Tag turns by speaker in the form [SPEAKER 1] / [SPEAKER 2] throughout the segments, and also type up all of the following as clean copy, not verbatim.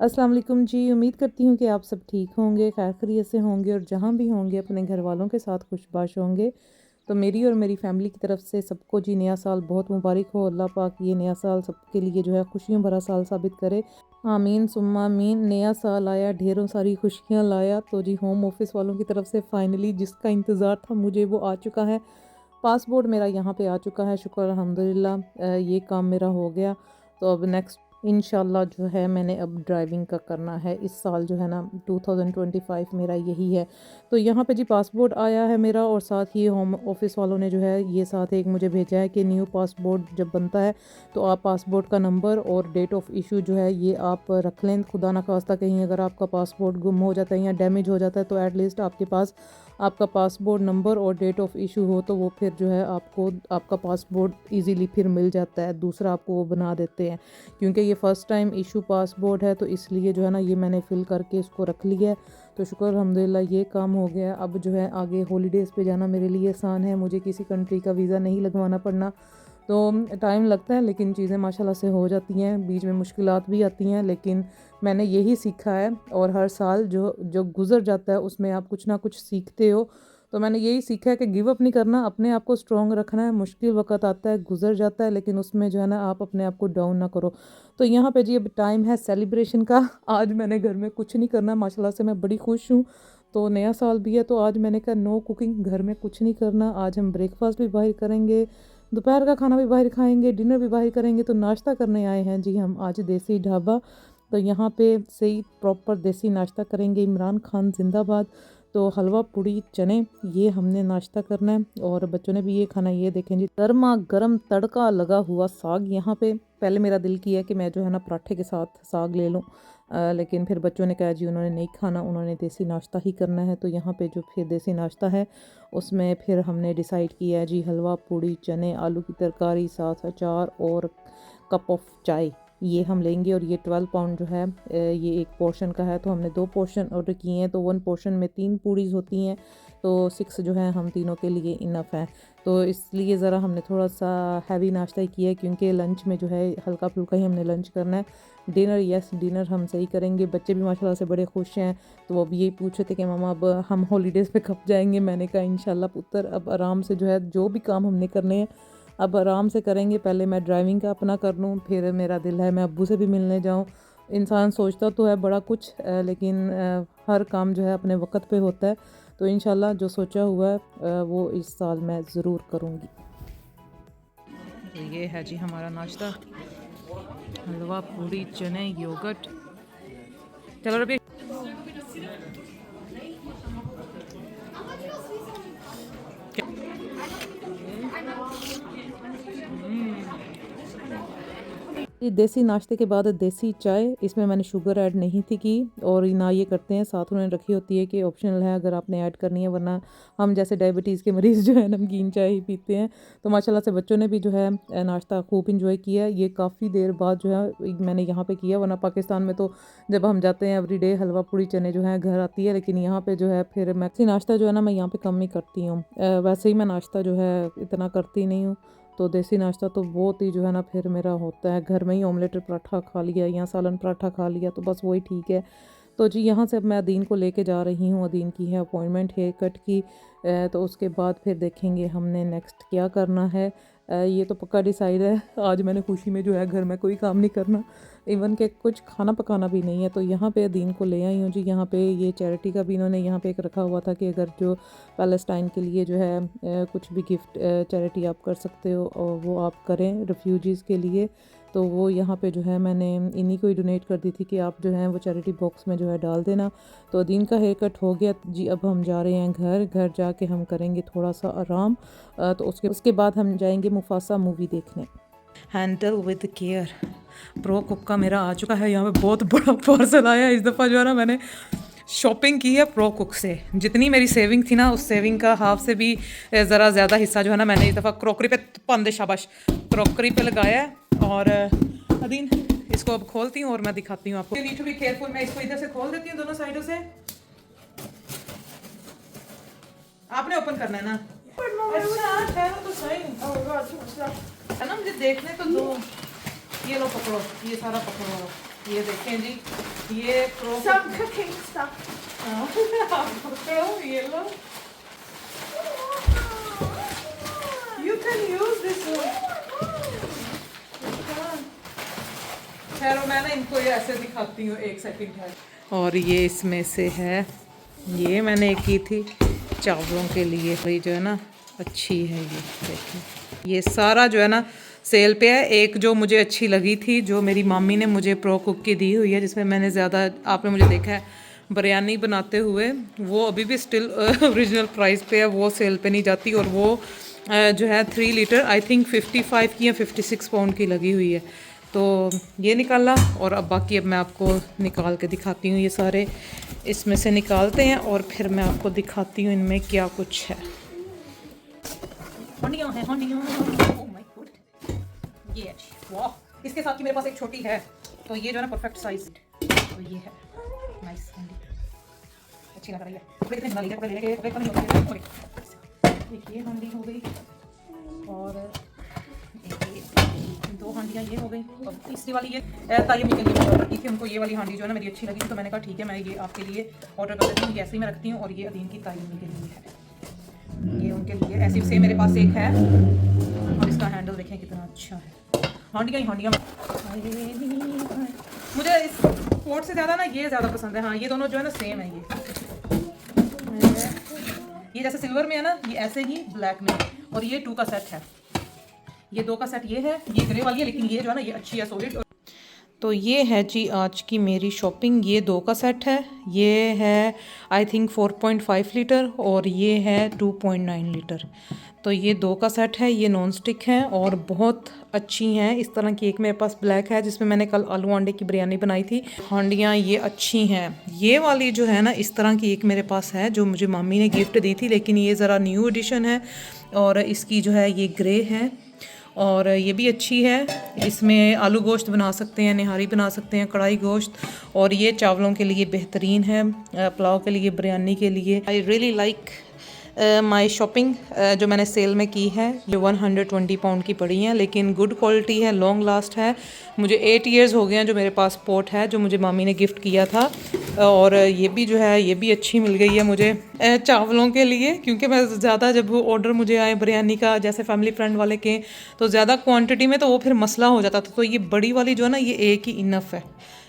[SPEAKER 1] अस्सलाम वालेकुम जी। उम्मीद करती हूँ कि आप सब ठीक होंगे, खैर खैरियत से होंगे और जहाँ भी होंगे अपने घर वालों के साथ खुशबाश होंगे। तो मेरी और मेरी फैमिली की तरफ से सबको जी नया साल बहुत मुबारक हो। अल्लाह पाक ये नया साल सबके लिए जो है खुशियों भरा साल साबित करे। आमीन सुम्मा आमीन। नया साल आया, ढेरों सारी खुशियाँ लाया। तो जी होम ऑफिस वालों की तरफ से फाइनली जिसका इंतज़ार था मुझे वो आ चुका है। पासपोर्ट मेरा यहाँ पे आ चुका है, शुक्र अल्हम्दुलिल्लाह। ये काम मेरा हो गया। तो अब नेक्स्ट इंशाल्लाह जो है मैंने अब ड्राइविंग का करना है इस साल जो है ना 2025 मेरा यही है। तो यहाँ पे जी पासपोर्ट आया है मेरा और साथ ही होम ऑफिस वालों ने जो है ये साथ एक मुझे भेजा है कि न्यू पासपोर्ट जब बनता है तो आप पासपोर्ट का नंबर और डेट ऑफ इशू जो है ये आप रख लें। खुदा न खास्ता कहीं अगर आपका पासपोर्ट गुम हो जाता है या डैमेज हो जाता है तो एटलीस्ट आपके पास आपका पासपोर्ट नंबर और डेट ऑफ इशू हो तो वो फिर जो है आपको आपका पासपोर्ट इजीली फिर मिल जाता है, दूसरा आपको वो बना देते हैं। क्योंकि ये फ़र्स्ट टाइम इशू पासपोर्ट है तो इसलिए जो है ना ये मैंने फ़िल करके इसको रख लिया है। तो शुक्र अल्हम्दुलिल्लाह ये काम हो गया। अब जो है आगे हॉलीडेज़ पे जाना मेरे लिए आसान है, मुझे किसी कंट्री का वीज़ा नहीं लगवाना पड़ना। तो टाइम लगता है लेकिन चीज़ें माशाल्लाह से हो जाती हैं, बीच में मुश्किलात भी आती हैं, लेकिन मैंने यही सीखा है। और हर साल जो जो गुज़र जाता है उसमें आप कुछ ना कुछ सीखते हो। तो मैंने यही सीखा है कि गिव अप नहीं करना, अपने आप को स्ट्रॉन्ग रखना है। मुश्किल वक़्त आता है, गुज़र जाता है, लेकिन उसमें जो है ना आप अपने आप को डाउन ना करो। तो यहाँ पे जी अब टाइम है सेलिब्रेशन का। आज मैंने घर में कुछ नहीं करना, माशाल्लाह से मैं बड़ी खुश हूँ। तो नया साल भी है तो आज मैंने कहा नो कुकिंग, घर में कुछ नहीं करना। आज हम ब्रेकफास्ट भी बाहर करेंगे, दोपहर का खाना भी बाहर खाएंगे, डिनर भी बाहर करेंगे। तो नाश्ता करने आए हैं जी हम आज देसी ढाबा। तो यहाँ पे सही प्रॉपर देसी नाश्ता करेंगे। इमरान खान जिंदाबाद। तो हलवा पूड़ी चने ये हमने नाश्ता करना है और बच्चों ने भी ये खाना। ये देखें जी गर्मा गर्म तड़का लगा हुआ साग। यहाँ पे पहले मेरा दिल किया कि मैं जो है ना पराठे के साथ साग ले लूँ, लेकिन फिर बच्चों ने कहा जी उन्होंने नहीं खाना, उन्होंने देसी नाश्ता ही करना है। तो यहाँ पे जो फिर देसी नाश्ता है उसमें फिर हमने डिसाइड किया है जी हलवा पूड़ी चने आलू की तरकारी साथ अचार और कप ऑफ चाय ये हम लेंगे। और ये 12 पाउंड जो है ये एक पोर्शन का है। तो हमने 2 पोर्शन ऑर्डर किए हैं। तो 1 पोर्शन में 3 पूड़ीज़ होती हैं, तो 6 जो है हम तीनों के लिए इनफ है। तो इसलिए ज़रा हमने थोड़ा सा हैवी नाश्ता ही किया है क्योंकि लंच में जो है हल्का फुल्का ही हमने लंच करना है। डिनर यस डिनर हम सही करेंगे। बच्चे भी माशाल्लाह से बड़े खुश हैं। तो वो भी यही पूछ रहे थे कि मामा अब हम हॉलीडेज़ पे कब जाएंगे। मैंने कहा इंशाल्लाह पुत्र अब आराम से जो है जो भी काम हमने करने हैं अब आराम से करेंगे। पहले मैं ड्राइविंग का अपना कर लूँ, फिर मेरा दिल है मैं अब्बू से भी मिलने जाऊँ। इंसान सोचता तो है बड़ा कुछ, लेकिन हर काम जो है अपने वक्त पे होता है। तो इंशाल्लाह जो सोचा हुआ है वो इस साल मैं ज़रूर करूँगी। तो ये है जी हमारा नाश्ता, हलवा पूड़ी चने योगर्ट। चलो रबी ये देसी नाश्ते के बाद देसी चाय, इसमें मैंने शुगर ऐड नहीं थी की और ना ये करते हैं, साथ उन्होंने रखी होती है कि ऑप्शनल है अगर आपने ऐड करनी है, वरना हम जैसे डायबिटीज़ के मरीज़ जो है नमकीन चाय ही पीते हैं। तो माशाल्लाह से बच्चों ने भी जो है नाश्ता खूब इंजॉय किया। ये काफ़ी देर बाद जो है मैंने यहाँ पे किया, वरना पाकिस्तान में तो जब हम जाते हैं एवरीडे हलवा पूड़ी चने जो है घर आती है, लेकिन यहाँ पे जो है फिर मैक्सी नाश्ता जो है ना मैं यहाँ पे कम ही करती हूँ। वैसे ही मैं नाश्ता जो है इतना करती नहीं हूँ। तो देसी नाश्ता तो बहुत ही जो है ना फिर मेरा होता है। घर में ही ऑमलेट पराठा खा लिया या सालन पराठा खा लिया तो बस वही ठीक है। तो जी यहाँ से अब मैं अदीन को लेके जा रही हूँ। अदीन की है अपॉइंटमेंट हेयर कट की, तो उसके बाद फिर देखेंगे हमने नेक्स्ट क्या करना है। ये तो पक्का डिसाइड है। आज मैंने खुशी में जो है घर में कोई काम नहीं करना, इवन के कुछ खाना पकाना भी नहीं है। तो यहाँ पे अदीन को ले आई हूँ जी। यहाँ पे ये चैरिटी का भी इन्होंने यहाँ पे एक रखा हुआ था कि अगर जो पैलेस्टाइन के लिए जो है कुछ भी गिफ्ट चैरिटी आप कर सकते हो और वो आप करें रिफ्यूजीज़ के लिए। तो वो यहाँ पे जो है मैंने इन्हीं को ही डोनेट कर दी थी कि आप जो हैं वो चैरिटी बॉक्स में जो है डाल देना। तो अदीन का हेयर कट हो गया जी। अब हम जा रहे हैं घर जाके हम करेंगे थोड़ा सा आराम। तो उसके बाद हम जाएंगे मुफासा मूवी देखने। Handle with care pro cook का मेरा आ चुका है। यहाँ पे बहुत बड़ा पार्सल आया है। इस दफ़ा जो है ना मैंने शॉपिंग की है प्रो कुक से। जितनी मेरी सेविंग थी ना उस सेविंग का हाफ से भी ज़रा ज़्यादा हिस्सा जो है ना मैंने इस दफ़ा क्रॉकरी पे पंदे शाबाश क्रॉकरी पे लगाया है। और अदीन इसको अब खोलती हूँ और मैं दिखाती हूँ आपको। Need to be careful. मैं इसको इधर से खोल देती हूँ दोनों साइडों से। आपने ओपन करना है ना। अच्छा तो सही है ना, मुझे देखने तो दो। ये लो पकड़ो, ये सारा पकड़ो। ये देखें जी ये
[SPEAKER 2] Some cooking stuff.
[SPEAKER 1] ये लो, you can use this one. खैर मैं ना इनको ये ऐसे दिखाती हूँ, एक सेकंड है। और ये इसमें से है, ये मैंने एक की थी चावलों के लिए, ये जो है ना अच्छी है, ये देखिए, ये सारा जो है ना सेल पे है। एक जो मुझे अच्छी लगी थी, जो मेरी मामी ने मुझे प्रो कुक की दी हुई है, जिसमें मैंने ज़्यादा, आपने मुझे देखा है बिरयानी बनाते हुए, वो अभी भी स्टिल ओरिजिनल प्राइस पे है, वो सेल पे नहीं जाती। और वो जो है 3 लीटर आई थिंक 55 की या 56 पाउंड की लगी हुई है। तो ये निकाला, और अब बाकी अब मैं आपको निकाल के दिखाती हूँ। ये सारे इसमें से निकालते हैं और फिर मैं आपको दिखाती हूँ इनमें क्या कुछ है। हंडियाँ हैं, हंडियाँ। ओह माय गॉड, ये है, वाह। इसके साथ की मेरे पास एक छोटी है, तो ये जो है ना परफेक्ट साइज, तो ये है नाइस हंडी, अच्छी लग रही है। कपड़े कितने बना लिए, कपड़े लेके कपड़े कम नहीं होते। एक ये हंडी हो गई, और दो हांडियाँ ये हो गई। और तीसरी वाली ये तालीम के लिए ऑर्डर की थी, उनको ये वाली हांडी जो है ना मेरी अच्छी लगी थी, तो मैंने कहा ठीक है मैं ये आपके लिए ऑर्डर कर देती हूँ, ऐसे ही मैं रखती हूँ। और ये अदीन की तालीम के लिए है, ये उनके लिए ऐसे से मेरे पास एक है। और इसका हैंडल देखें कितना अच्छा है। हांडियाँ ही हांडियाँ, मुझे इस पोर्ट से ज़्यादा ना ये ज़्यादा पसंद है। हाँ, ये दोनों जो है ना सेम है, ये जैसे सिल्वर में है ना, ये ऐसे ही ब्लैक में, और ये 2 का सेट है। ये 2 का सेट ये है, ये ग्रे वाली है, लेकिन ये जो है ना ये अच्छी है, सॉलिड। तो ये है जी आज की मेरी शॉपिंग। ये 2 का सेट है, ये है आई थिंक 4.5 लीटर, और ये है 2.9 लीटर। तो ये 2 का सेट है, ये नॉन स्टिक है और बहुत अच्छी हैं। इस तरह की एक मेरे पास ब्लैक है, जिसमें मैंने कल आलू अंडे की बिरयानी बनाई थी। हांडियाँ ये अच्छी हैं। ये वाली जो है ना इस तरह की एक मेरे पास है, जो मुझे मम्मी ने गिफ्ट दी थी, लेकिन ये ज़रा न्यू एडिशन है, और इसकी जो है ये ग्रे है, और ये भी अच्छी है। इसमें आलू गोश्त बना सकते हैं, निहारी बना सकते हैं, कढ़ाई गोश्त, और ये चावलों के लिए बेहतरीन है, पुलाव के लिए, बिरयानी के लिए। I really like my shopping. जो मैंने सेल में की है, ये 120 पाउंड की पड़ी हैं, लेकिन गुड क्वालिटी है, लॉन्ग लास्ट है। मुझे 8 इयर्स हो गए हैं जो मेरे पास पॉट है, जो मुझे मामी ने गिफ्ट किया था। और ये भी जो है ये भी अच्छी मिल गई है मुझे चावलों के लिए, क्योंकि मैं ज़्यादा जब ऑर्डर मुझे आए बिरयानी का, जैसे फैमिली फ्रेंड वाले के, तो ज़्यादा क्वांटिटी में तो वो फिर मसला हो जाता था। तो ये बड़ी वाली जो है ना ये एक ही इनफ है।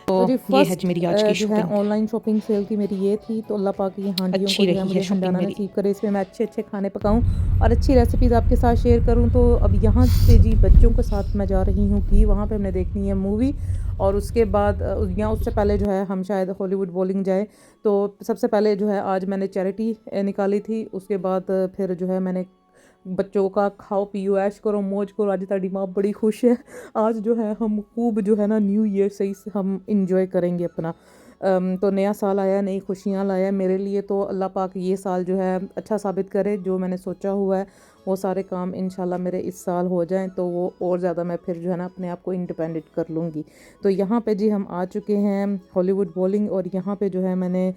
[SPEAKER 1] तो
[SPEAKER 2] तो जी
[SPEAKER 1] ये है
[SPEAKER 2] फर्स्ट
[SPEAKER 1] जी मेरी आज की
[SPEAKER 2] जो है
[SPEAKER 1] शॉपिंग।
[SPEAKER 2] ऑनलाइन शॉपिंग सेल की मेरी ये थी। तो अल्लाह पाक की हांडियों को
[SPEAKER 1] अच्छी
[SPEAKER 2] जो है
[SPEAKER 1] रही है
[SPEAKER 2] मुझे
[SPEAKER 1] शॉपिंग
[SPEAKER 2] हंडाना
[SPEAKER 1] मेरी।
[SPEAKER 2] नसीब करे, इसमें मैं अच्छे अच्छे खाने पकाऊं और अच्छी रेसिपीज़ आपके साथ शेयर करूं। तो अब यहाँ से जी बच्चों के साथ मैं जा रही हूँ कि वहाँ पे हमने देखनी है मूवी, और उसके बाद या उससे पहले जो है हम शायद हॉलीवुड बॉलिंग जाए। तो सबसे पहले जो है आज मैंने चैरिटी निकाली थी, उसके बाद फिर जो है मैंने बच्चों का खाओ पियो ऐश करो मौज करो। आज ताड़ी माँ बड़ी खुश है, आज जो है हम खूब जो है ना न्यू ईयर सही से हम इंजॉय करेंगे अपना। तो नया साल आया, नई खुशियाँ लाया मेरे लिए। तो अल्लाह पाक ये साल जो है अच्छा साबित करे, जो मैंने सोचा हुआ है वो सारे काम इंशाल्लाह मेरे इस साल हो जाएं, तो वो और ज़्यादा मैं फिर जो है ना अपने आप को इंडिपेंडेंट कर लूँगी। तो यहाँ पे जी हम आ चुके हैं हॉलीवुड बॉलिंग, और यहाँ पे जो है मैंने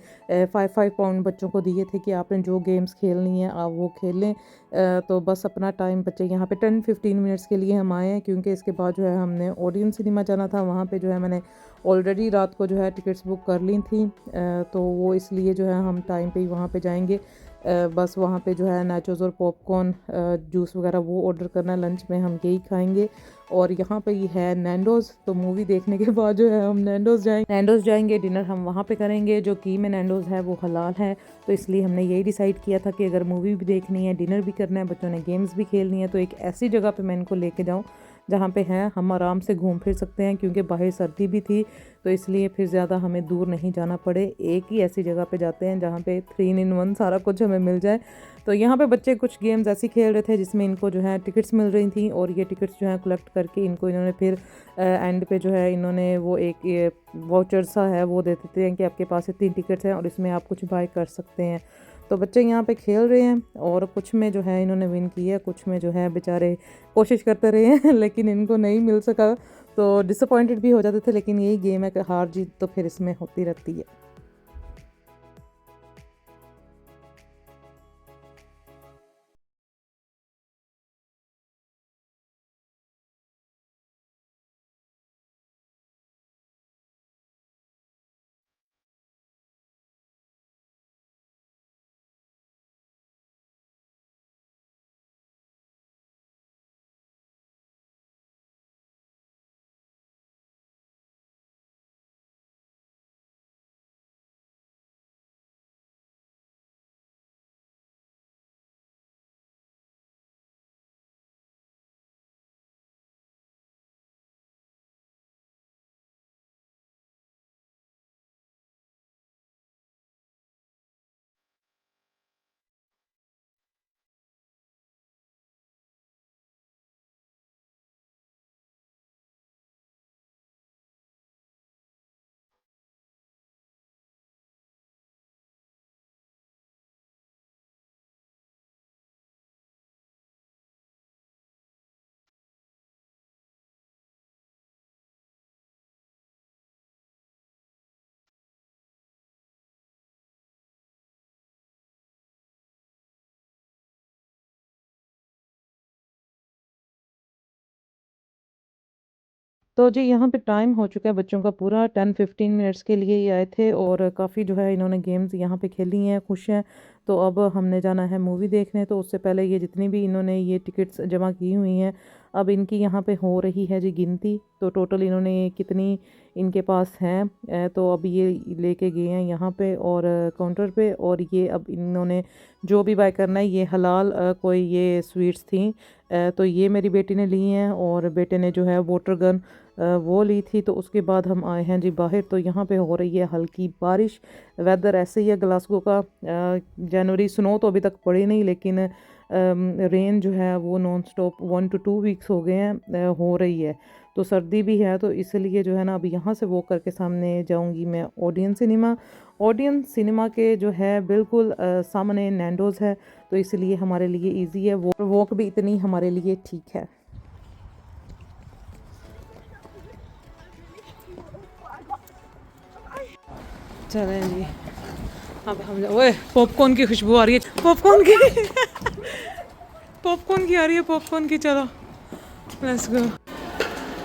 [SPEAKER 2] 5 बच्चों को दिए थे कि आपने जो गेम्स खेलनी है आप वो खेल लें। तो बस अपना टाइम बचे यहाँ पे 10-15 मिनट्स के लिए हम आए हैं, क्योंकि इसके बाद जो है हमने ओडियन सिनेमा जाना था। वहाँ पे जो है मैंने ऑलरेडी रात को जो है टिकट्स बुक कर ली थी, तो वो इसलिए जो है हम टाइम पे ही वहाँ पे जाएंगे। बस वहाँ पे जो है नाचोस और पॉपकॉर्न, जूस वगैरह वो ऑर्डर करना है, लंच में हम यही खाएंगे। और यहाँ पे ये है नैंडोज़, तो मूवी देखने के बाद जो है हम नैंडोज़ जाएंगे, डिनर हम वहाँ पे करेंगे। जो की में नैंडोज़ है वो हलाल है, तो इसलिए हमने यही डिसाइड किया था कि अगर मूवी भी देखनी है, डिनर भी करना है, बच्चों ने गेम्स भी खेलनी है, तो एक ऐसी जगह पे मैं इनको लेके जाऊँ जहाँ पे हैं हम आराम से घूम फिर सकते हैं, क्योंकि बाहर सर्दी भी थी, तो इसलिए फिर ज़्यादा हमें दूर नहीं जाना पड़े। एक ही ऐसी जगह पे जाते हैं जहाँ पे 3 in 1 सारा कुछ हमें मिल जाए। तो यहाँ पे बच्चे कुछ गेम्स ऐसी खेल रहे थे जिसमें इनको जो है टिकट्स मिल रही थी, और ये टिकट्स जो है कलेक्ट करके इनको इन्होंने फिर एंड पे जो है इन्होंने वो एक वाउचर सा है वो दे देते हैं कि आपके पास इतनी टिकट्स हैं और इसमें आप कुछ बाय कर सकते हैं। तो बच्चे यहाँ पे खेल रहे हैं, और कुछ में जो है इन्होंने विन किया, कुछ में जो है बेचारे कोशिश करते रहे हैं लेकिन इनको नहीं मिल सका, तो डिसअपॉइंटेड भी हो जाते थे। लेकिन यही गेम है कि हार जीत तो फिर इसमें होती रहती है।
[SPEAKER 1] तो जी यहाँ पे टाइम हो चुका है बच्चों का पूरा 10-15 मिनट्स के लिए ये आए थे और काफ़ी जो है इन्होंने गेम्स यहाँ पे खेली हैं, खुश हैं। तो अब हमने जाना है मूवी देखने, तो उससे पहले ये जितनी भी इन्होंने ये टिकट्स जमा की हुई हैं, अब इनकी यहाँ पे हो रही है जी गिनती। तो टोटल इन्होंने कितनी इनके पास हैं, तो अब ये लेके गए हैं यहाँ पे और काउंटर पे, और ये अब इन्होंने जो भी बाय करना है, ये हलाल कोई ये स्वीट्स थी, तो ये मेरी बेटी ने ली हैं और बेटे ने जो है वाटर गन वो ली थी। तो उसके बाद हम आए हैं जी बाहर, तो यहाँ पे हो रही है हल्की बारिश। वेदर ऐसे ही है ग्लासगो का, जनवरी, स्नो तो अभी तक पड़ी नहीं, लेकिन रेन जो है वो नॉन स्टॉप 1 to 2 वीक्स हो गए हैं, हो रही है। तो सर्दी भी है, तो इसलिए जो है ना, अभी यहाँ से वॉक करके सामने जाऊँगी मैं ओडियन सिनेमा। ओडियन सिनेमा के जो है बिल्कुल सामने नैंडोज़ है, तो इसलिए हमारे लिए इजी है, वॉक भी इतनी हमारे लिए ठीक है। चलें जी, अब हम ओए पॉपकॉर्न की खुशबू आ रही है, पॉपकॉर्न की पॉपकॉर्न की आ रही है, पॉपकॉर्न की। चलो लेट्स गो।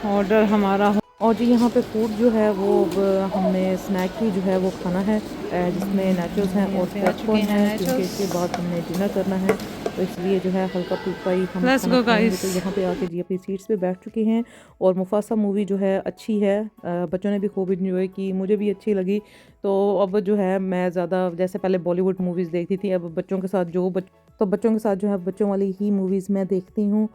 [SPEAKER 1] ऑर्डर हमारा हो, और जी यहाँ पे फूड जो है वो अब हमने स्नैक ही जो है वो खाना है, जिसमें नाचोस हैं और पॉपकॉर्न है, क्योंकि इसके बाद हमने डिनर करना है, तो इसलिए जो है हल्का फुल्का ही हम खाना खाएंगे। तो यहाँ पे आके जी अपनी सीट्स पे बैठ चुके हैं और मुफासा मूवी जो है अच्छी है, बच्चों ने भी खूब इंजॉय की, मुझे भी अच्छी लगी। तो अब जो है मैं ज़्यादा, जैसे पहले बॉलीवुड मूवीज़ देखती थी, अब बच्चों के साथ तो बच्चों के साथ जो है बच्चों वाली ही मूवीज़ मैं देखती हूँ।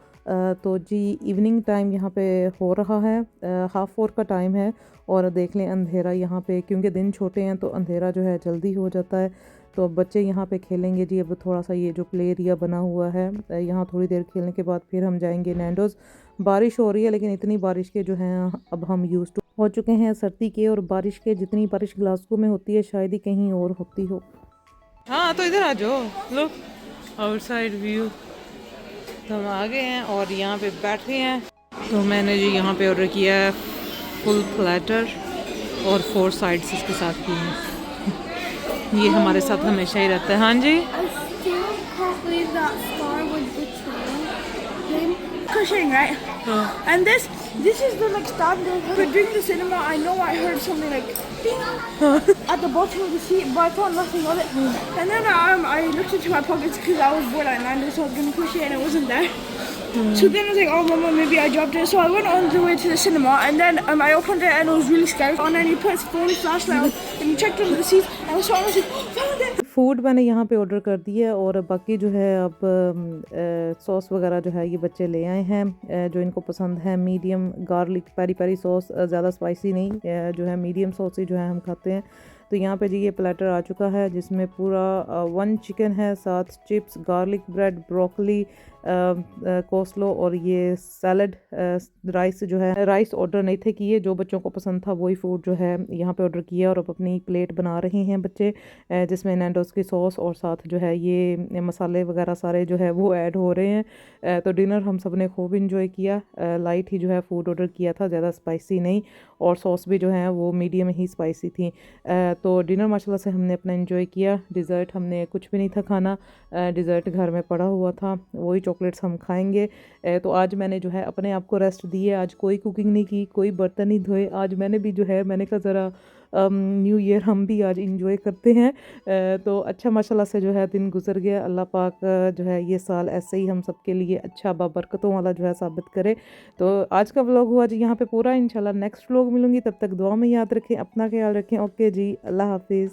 [SPEAKER 1] तो जी इवनिंग टाइम यहाँ पे हो रहा है, 3:30 का टाइम है, और देख लें अंधेरा यहाँ पे, क्योंकि दिन छोटे हैं तो अंधेरा जो है जल्दी हो जाता है। तो अब बच्चे यहाँ पे खेलेंगे जी, अब थोड़ा सा ये जो प्ले एरिया बना हुआ है, यहाँ थोड़ी देर खेलने के बाद फिर हम जाएंगे नैंडोज़। बारिश हो रही है, लेकिन इतनी बारिश के जो है अब हम यूज़ टू हो चुके हैं सर्दी के और बारिश के। जितनी बारिश ग्लासगो में होती है शायद ही कहीं और होती हो। हाँ तो इधर आ जाओ, लुक आउटसाइड व्यू। तो हम आ गए हैं और यहाँ पे बैठ रहे हैं। तो मैंने जी यहाँ पे ऑर्डर किया है फुल प्लेटर और 4 साइड्स इसके साथ की हैं। ये हमारे साथ हमेशा ही रहता है। हाँ जी,
[SPEAKER 3] Cushing, right? And this is the like standard. But during the cinema, I know I heard something like ding at the bottom of the seat, but I thought nothing of it. And then I looked into my pockets because I was bored. I landed, so I was gonna push it, and it wasn't there. So then I was like, oh mama, maybe I dropped it. So I went on the way to the cinema, and then I opened it, and it was really scary. And then he put his phone flashlight on, and he checked under the seats, and so I was like, found it.
[SPEAKER 1] Food मैंने यहाँ पे order कर दिया है और बाकी जो है अब सॉस वगैरह जो है ये बच्चे ले आए हैं, जो इनको पसंद है। Medium garlic peri peri sauce, ज़्यादा स्पाइसी नहीं, जो है मीडियम सॉस ही जो है हम खाते हैं। तो यहाँ पे जी ये प्लेटर आ चुका है, जिसमें पूरा 1 चिकन है, 7 चिप्स, गार्लिक ब्रेड, ब्रोकली, कोस्लो और ये सैलड। राइस जो है, राइस ऑर्डर नहीं थे किए, जो बच्चों को पसंद था वही फूड जो है यहाँ पे ऑर्डर किया, और अब अपनी प्लेट बना रहे हैं बच्चे, जिसमें नैंडोज़ की सॉस और साथ जो है ये मसाले वगैरह सारे जो है वो ऐड हो रहे हैं। तो डिनर हम सब ने खूब इंजॉय किया, लाइट ही जो है फूड ऑर्डर किया था, ज़्यादा स्पाइसी नहीं, और सॉस भी जो है वो मीडियम ही स्पाइसी थी। तो डिनर माशाल्लाह से हमने अपना इंजॉय किया। डिज़र्ट हमने कुछ भी नहीं था खाना, डिज़र्ट घर में पड़ा हुआ था, वही चॉकलेट्स हम खाएंगे। तो आज मैंने जो है अपने आप को रेस्ट दी है, आज कोई कुकिंग नहीं की, कोई बर्तन नहीं धोए। आज मैंने भी जो है मैंने कहा ज़रा न्यू ईयर हम भी आज इंजॉय करते हैं। तो अच्छा माशाल्लाह से जो है दिन गुजर गया। अल्लाह पाक जो है ये साल ऐसे ही हम सब के लिए अच्छा बाबरकतों वाला जो है साबित करे। तो आज का व्लॉग हुआ जी यहाँ पे पूरा। इंशाल्लाह नेक्स्ट व्लॉग मिलूंगी, तब तक दुआ में याद रखें, अपना ख्याल रखें। ओके जी, अल्लाह हाफिज़।